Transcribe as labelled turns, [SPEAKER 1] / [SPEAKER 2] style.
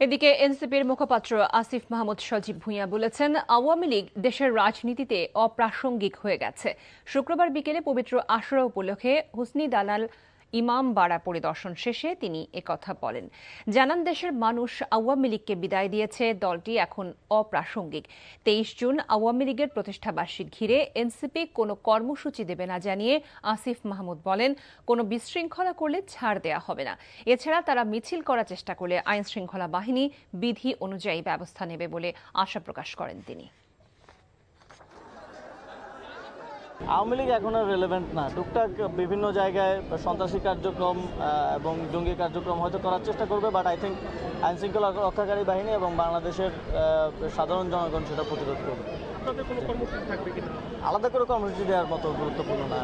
[SPEAKER 1] এদিকে এনসিপির মুখপাত্র আসিফ মাহমুদ সজীব ভুঁইয়া বলেছেন, আওয়ামী লীগ দেশের রাজনীতিতে অপ্রাসঙ্গিক হয়ে গেছে। শুক্রবার বিকেলে পবিত্র আশুরা উপলক্ষে হুসনি দালাল ইমামবাড়া পরিদর্শন শেষে তিনি একথা বলেন। জানান, দেশের মানুষ আওয়ামী লীগকে বিদায় দিয়েছে, দলটি এখন অপ্রাসঙ্গিক। 23 জুন আওয়ামী লীগের প্রতিষ্ঠাবার্ষিক ঘিরে এনসিপি কোনো কর্মসূচি দেবে না জানিয়ে আসিফ মাহমুদ বলেন, কোনো বিশৃঙ্খলা করলে ছাড় দেয়া হবে না। এছাড়া তারা মিছিল করার চেষ্টা করলে আইন শৃঙ্খলা বাহিনী বিধি অনুযায়ী ব্যবস্থা নেবে বলে আশা প্রকাশ করেন তিনি।
[SPEAKER 2] আওয়ামী লীগ এখন আর রেলেভেন্ট না। টুকটাক বিভিন্ন জায়গায় সন্ত্রাসী কার্যক্রম এবং জঙ্গি কার্যক্রম হয়তো করার চেষ্টা করবে, বাট আই থিঙ্ক আইন শৃঙ্খলা রক্ষাকারী বাহিনী এবং বাংলাদেশের সাধারণ জনগণ সেটা প্রতিরোধ করবে। আলাদা করে কর্মসূচি দেওয়ার মতো গুরুত্বপূর্ণ না।